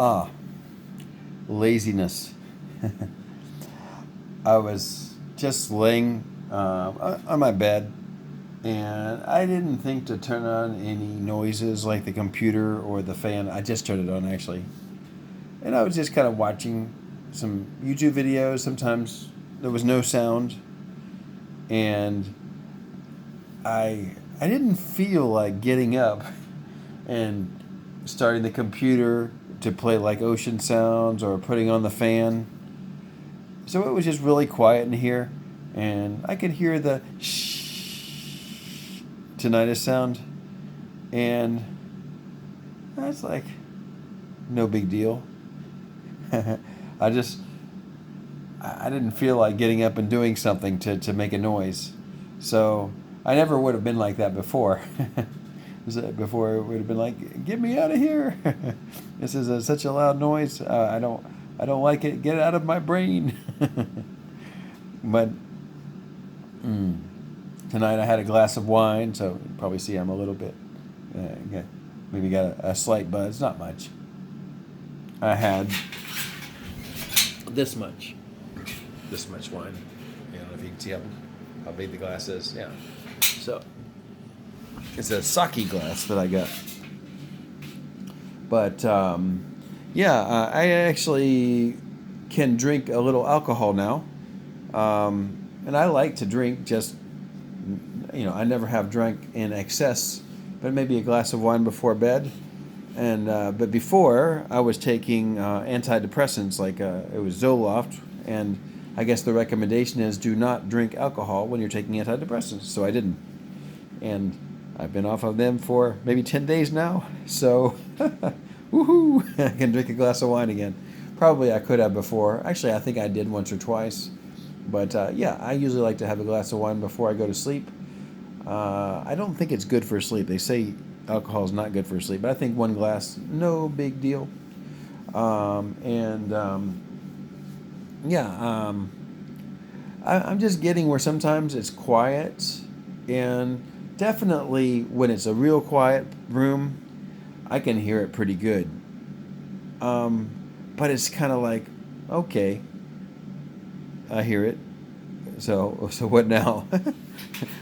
Ah, laziness. I was just laying on my bed, and I didn't think to turn on any noises like the computer or the fan. I just turned it on actually, and I was just kind of watching some YouTube videos. Sometimes there was no sound, and I didn't feel like getting up and starting the computer to play like ocean sounds or putting on the fan. So it was just really quiet in here, and I could hear the shh tinnitus sound, and I was like, no big deal. I just I didn't feel like getting up and doing something to make a noise, so I never would have been like that before. Before it would have been like, get me out of here. This is such a loud noise. I don't like it. Get it out of my brain. But mm, tonight I had a glass of wine, so you probably see I'm a little bit, yeah, maybe got a slight buzz, not much. I had this much wine. I don't know if you can see how big the glass is. Yeah. So it's a sake glass that I got. But yeah, I actually can drink a little alcohol now. And I like to drink just, I never have drank in excess, but maybe a glass of wine before bed. And but before I was taking antidepressants like it was Zoloft, and I guess the recommendation is do not drink alcohol when you're taking antidepressants. So I didn't, and I've been off of them for maybe 10 days now. So woohoo! I can drink a glass of wine again. Probably I could have before. Actually, I think I did once or twice. But yeah, I usually like to have a glass of wine before I go to sleep. I don't think it's good for sleep. They say alcohol is not good for sleep, but I think one glass, no big deal. And yeah, I'm just getting where sometimes it's quiet, and definitely when it's a real quiet room, I can hear it pretty good. Um, but it's kind of like, okay, I hear it. So what now?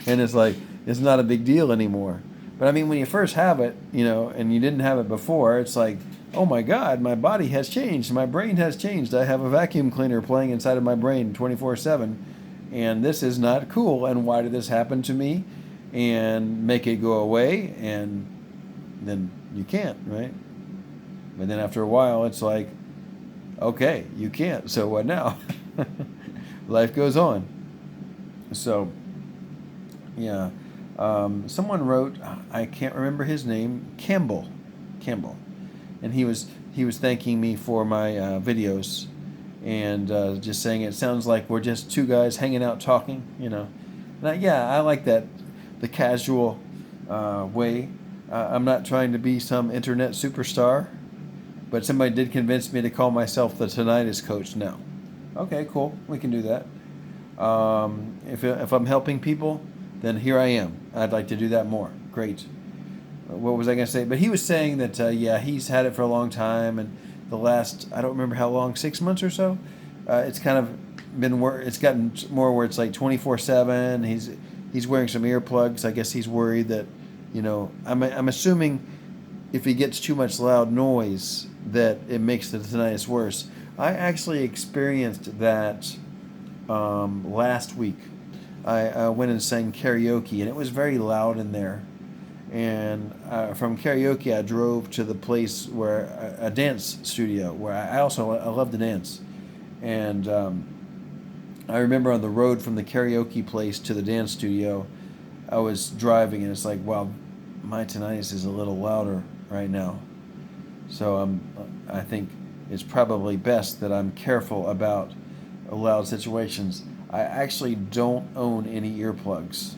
And it's like it's not a big deal anymore. But I mean, when you first have it, and you didn't have it before, it's like, oh my God, my body has changed. My brain has changed. I have a vacuum cleaner playing inside of my brain 24/7, and this is not cool. And why did this happen to me? And make it go away, and then you can't, right? But then after a while, it's like, okay, you can't. So what now? Life goes on. So, yeah. Someone wrote, I can't remember his name, Campbell, and he was thanking me for my videos, and just saying it sounds like we're just two guys hanging out talking. Yeah, I like that, the casual way. I'm not trying to be some internet superstar, but somebody did convince me to call myself the tinnitus coach now. Okay, cool, we can do that. If I'm helping people, then here I am. I'd like to do that more. Great. What was I going to say? But he was saying that, yeah, he's had it for a long time, and the last, I don't remember how long, 6 months or so, it's kind of been where it's gotten more where it's like 24/7. He's wearing some earplugs. I guess he's worried that, I'm assuming if he gets too much loud noise that it makes the tinnitus worse. I actually experienced that last week. I went and sang karaoke, and it was very loud in there. And from karaoke, I drove to the place where a dance studio where I love to dance. And I remember on the road from the karaoke place to the dance studio, I was driving, and it's like, wow, my tinnitus is a little louder right now. So I think it's probably best that I'm careful about loud situations. I actually don't own any earplugs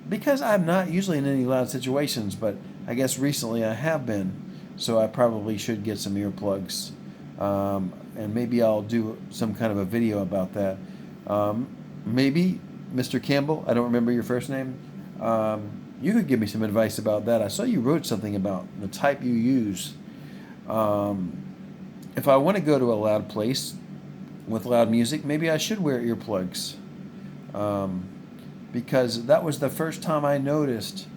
because I'm not usually in any loud situations, but I guess recently I have been, so I probably should get some earplugs. And maybe I'll do some kind of a video about that. Maybe, Mr. Campbell, I don't remember your first name, you could give me some advice about that. I saw you wrote something about the type you use. Um, if I want to go to a loud place with loud music, maybe I should wear earplugs. Um, because that was the first time I noticed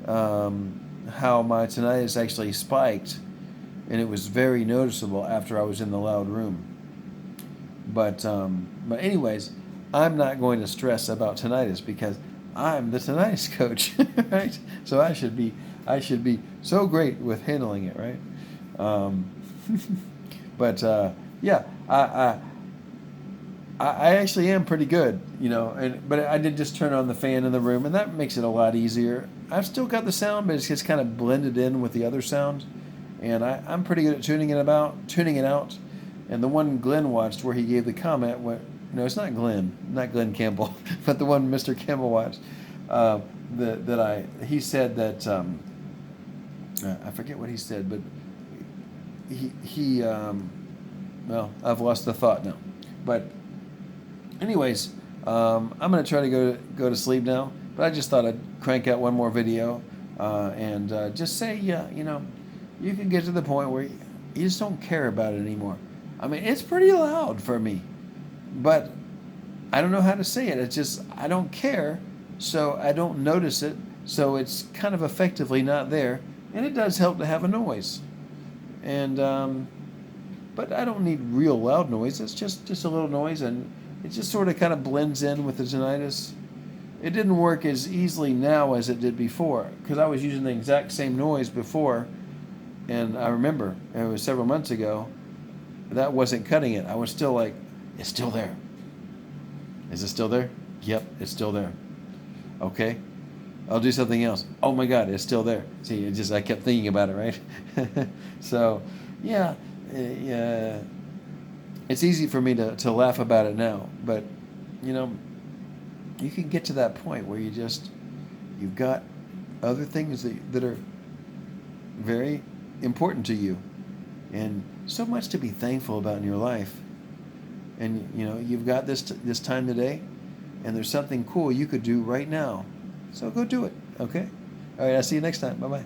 how my tinnitus actually spiked, and it was very noticeable after I was in the loud room. But anyways, I'm not going to stress about tinnitus because I'm the tinnitus coach, right? So I should be so great with handling it, right? Um, but yeah, I actually am pretty good, but I did just turn on the fan in the room, and that makes it a lot easier. I've still got the sound, but it's just kind of blended in with the other sound, and I'm pretty good at tuning it out. And the one Glenn watched where he gave the comment, no, it's not Glenn Campbell, but the one Mr. Campbell watched, he said that I forget what he said, but well, I've lost the thought now, but. Anyways, I'm gonna try to go to sleep now. But I just thought I'd crank out one more video and just say, yeah, you can get to the point where you just don't care about it anymore. I mean, it's pretty loud for me, but I don't know how to say it. It's just I don't care, so I don't notice it. So it's kind of effectively not there, and it does help to have a noise. And but I don't need real loud noise. It's just a little noise, and it just sort of kind of blends in with the tinnitus. It didn't work as easily now as it did before because I was using the exact same noise before, and I remember it was several months ago. That wasn't cutting it. I was still like, it's still there. Is it still there? Yep, it's still there. Okay, I'll do something else. Oh my God, it's still there. See, I kept thinking about it, right? So, yeah, yeah. It's easy for me to laugh about it now, but you can get to that point where you've got other things that are very important to you, and so much to be thankful about in your life. And you've got this time today, and there's something cool you could do right now. So go do it, okay? All right, I'll see you next time. Bye bye.